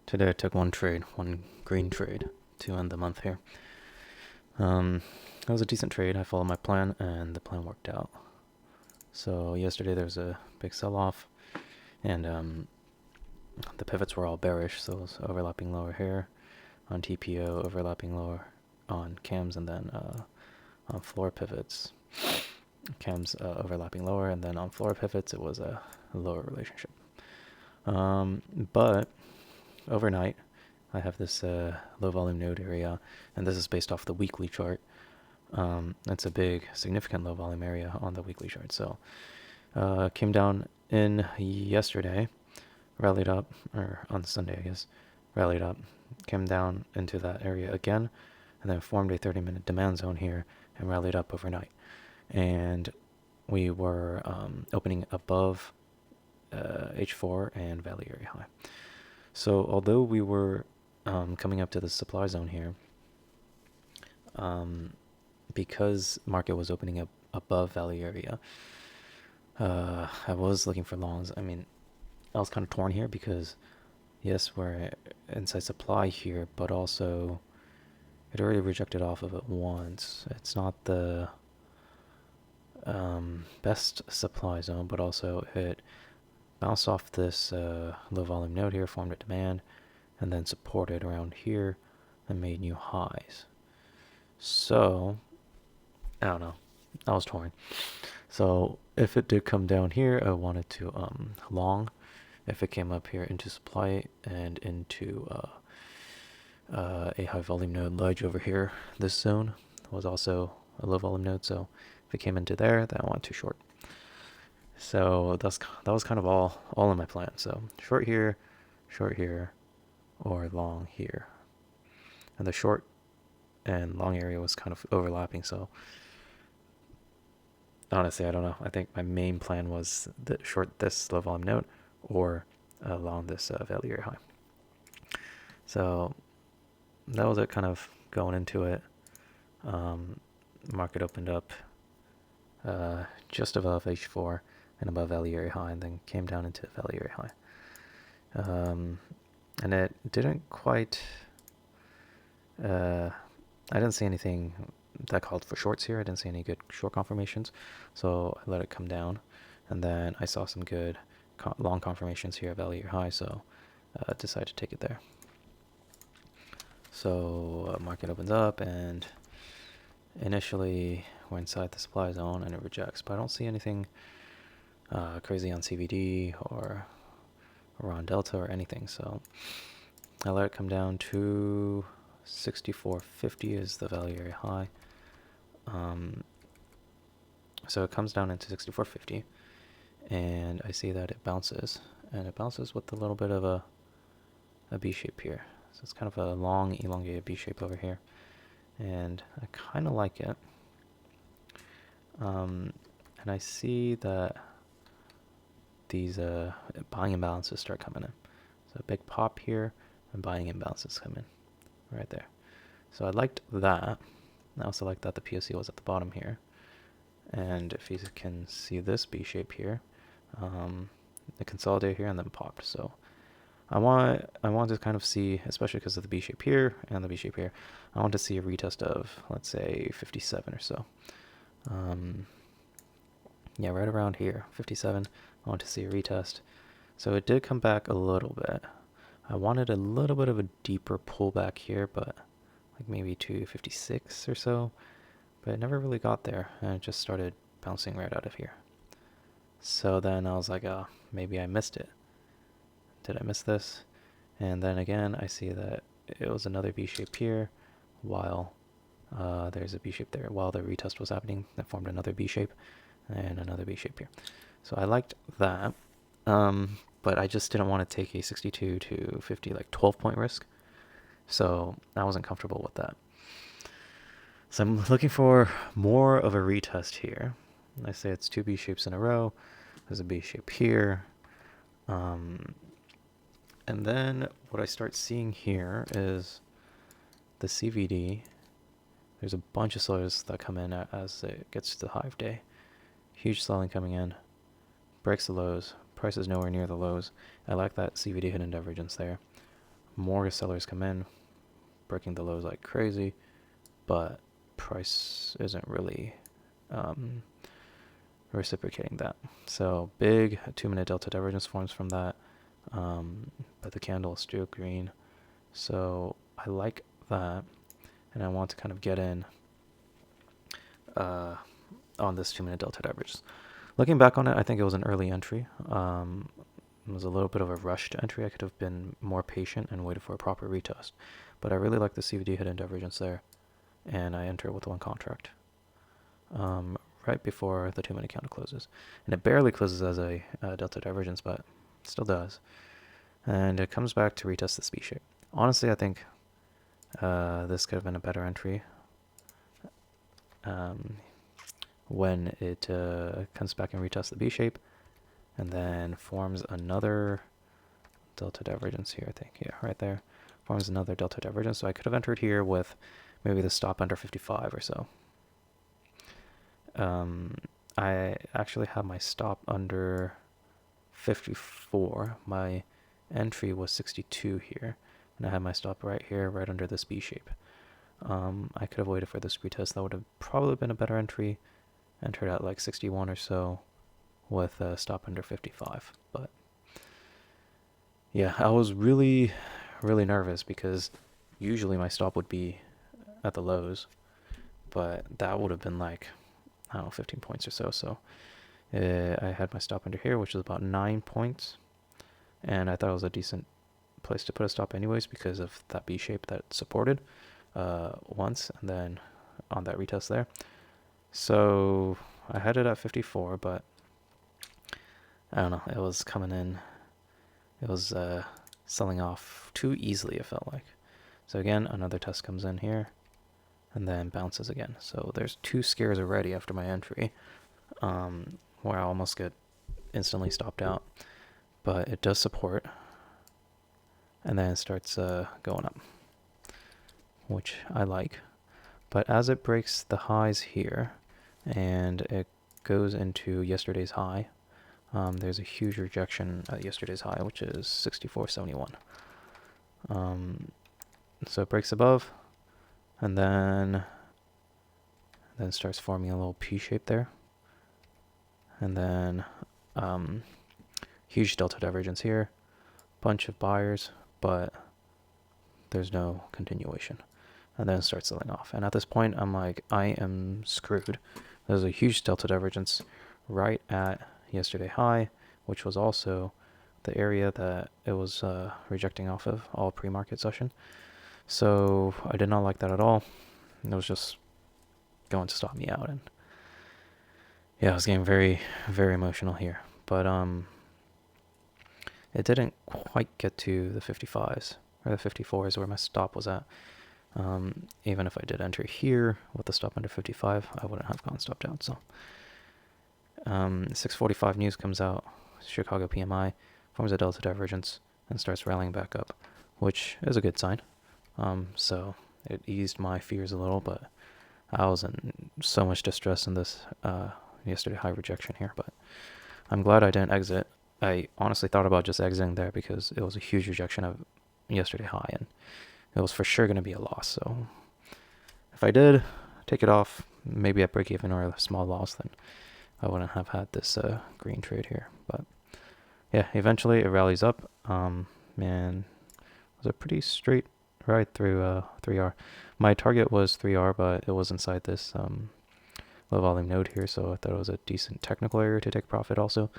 Today I took one trade, one green trade to end the month here. Um, it was a decent trade. I followed my plan and the plan worked out. So yesterday there was a big sell-off and the pivots were all bearish, so it was overlapping lower here on TPO, overlapping lower on cams, and then on floor pivots. Cams overlapping lower, and then on floor pivots it was a lower relationship. But overnight I have this low volume node area, and this is based off the weekly chart. It's a big, significant low volume area on the weekly chart. So came down in yesterday, rallied up, or on Sunday, I guess, rallied up, came down into that area again, and then formed a 30-minute demand zone here and rallied up overnight. And we were opening above H4 and value area high. So although we were coming up to the supply zone here, because market was opening up above value area, I was looking for longs. I mean, I was kind of torn here because, yes, we're inside supply here, but also it already rejected off of it once. It's not the best supply zone, but also it bounced off this low volume node here, formed a demand, and then supported around here and made new highs. So, I don't know. I was torn. So if it did come down here, I wanted to long. If it came up here into supply and into a high volume node ledge over here, this zone was also a low volume node. So if it came into there, then I want to short. So that was kind of all in my plan. So short here, or long here. And the short and long area was kind of overlapping. So honestly, I don't know. I think my main plan was the short this low volume node or long this value area high. So that was it, kind of going into it. Market opened up just above H4 and above value area high, and then came down into value area high. And it didn't quite. I didn't see anything that called for shorts here. I didn't see any good short confirmations, so I let it come down, and then I saw some good long confirmations here at value area high, so decided to take it there. So market opens up, and initially we're inside the supply zone, and it rejects, but I don't see anything crazy on CVD or on Delta or anything, so I let it come down to 64.50 is the value area high. So it comes down into 64.50, and I see that it bounces, and it bounces with a little bit of a B shape here. So it's kind of a long, elongated B shape over here, and I kind of like it. And I see that these buying imbalances start coming in. So a big pop here, and buying imbalances come in right there. So I liked that. I also like that the POC was at the bottom here. And if you can see this B shape here, it consolidated here and then popped. So I want to kind of see, especially because of the B shape here and the B shape here, I want to see a retest of, let's say, 57 or so. Yeah, right around here, 57. I want to see a retest. So it did come back a little bit. I wanted a little bit of a deeper pullback here, but like maybe to 56 or so. But it never really got there, and it just started bouncing right out of here. So then I was like, oh, maybe I missed it. Did I miss this? And then again, I see that it was another B shape here, while there's a B shape there. While the retest was happening, that formed another B shape, and another B shape here. So I liked that, but I just didn't want to take a 62 to 50, like 12-point risk. So I wasn't comfortable with that. So I'm looking for more of a retest here. I say it's two B shapes in a row. There's a B shape here. And then what I start seeing here is the CVD. There's a bunch of sellers that come in as it gets to the high of day. Huge selling coming in. Breaks the lows. Price is nowhere near the lows. I like that CVD hidden divergence there. more sellers come in, breaking the lows like crazy, but price isn't really reciprocating that. So big 2-minute delta divergence forms from that, but the candle is still green. So I like that, and I want to kind of get in on this 2-minute delta divergence. Looking back on it, I think it was an early entry. It was a little bit of a rushed entry. I could have been more patient and waited for a proper retest. But I really like the CVD hidden divergence there, and I enter with one contract right before the 2-minute candle closes. And it barely closes as a delta divergence, but it still does. And it comes back to retest this B-shape. Honestly, I think this could have been a better entry when it comes back and retests the B-shape and then forms another delta divergence here, I think. Yeah, right there. Forms another delta divergence. So I could have entered here with maybe the stop under 55 or so. I actually have my stop under 54. My entry was 62 here, and I had my stop right here, right under this B shape. I could have waited for this retest. That would have probably been a better entry. Entered at like 61 or so with a stop under 55. But yeah, I was really, really nervous because usually my stop would be at the lows, but that would have been like, I don't know, 15 points or so. So I had my stop under here, which is about 9 points. And I thought it was a decent place to put a stop anyways because of that B shape that supported once and then on that retest there. So I had it at 54, but I don't know, it was coming in, it was selling off too easily, it felt like. So again, another test comes in here and then bounces again. So there's 2 scares already after my entry, where I almost get instantly stopped out. But it does support, and then it starts going up, which I like. But as it breaks the highs here, and it goes into yesterday's high, there's a huge rejection at yesterday's high, which is 64.71. So it breaks above, and then starts forming a little P shape there, and then huge delta divergence here, bunch of buyers, but there's no continuation, and then it starts selling off. And at this point, I'm like, I am screwed. There's a huge delta divergence right at yesterday high, which was also the area that it was rejecting off of all pre-market session. So I did not like that at all. It was just going to stop me out, and yeah, I was getting very, very emotional here. But it didn't quite get to the 55s or the 54s where my stop was at. Even if I did enter here with the stop under 55, I wouldn't have gone stopped out. So 6:45 news comes out, Chicago PMI forms a delta divergence and starts rallying back up, which is a good sign. So it eased my fears a little, but I was in so much distress in this yesterday high rejection here. But I'm glad I didn't exit. I honestly thought about just exiting there because it was a huge rejection of yesterday high, and it was for sure going to be a loss. So if I did take it off, maybe at break even or a small loss, then I wouldn't have had this green trade here. But yeah, eventually it rallies up, and it was a pretty straight ride through 3R. My target was 3R, but it was inside this low volume node here, so I thought it was a decent technical area to take profit also.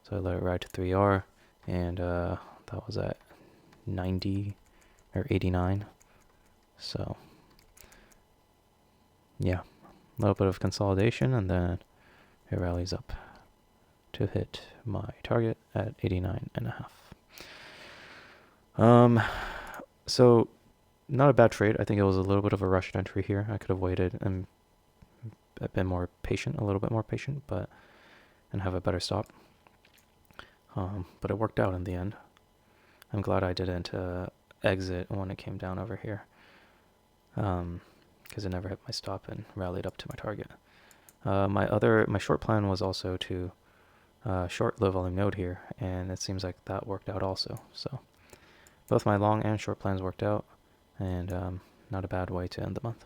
So I let it ride to 3R, and that was at 90 or 89. So yeah, a little bit of consolidation, and then it rallies up to hit my target at 89.5. So not a bad trade. I think it was a little bit of a rushed entry here. I could have waited and been more patient, a little bit more patient, and have a better stop. But it worked out in the end. I'm glad I didn't exit when it came down over here, because it never hit my stop and rallied up to my target. My short plan was also to short low volume node here, and it seems like that worked out also. So both my long and short plans worked out, and not a bad way to end the month.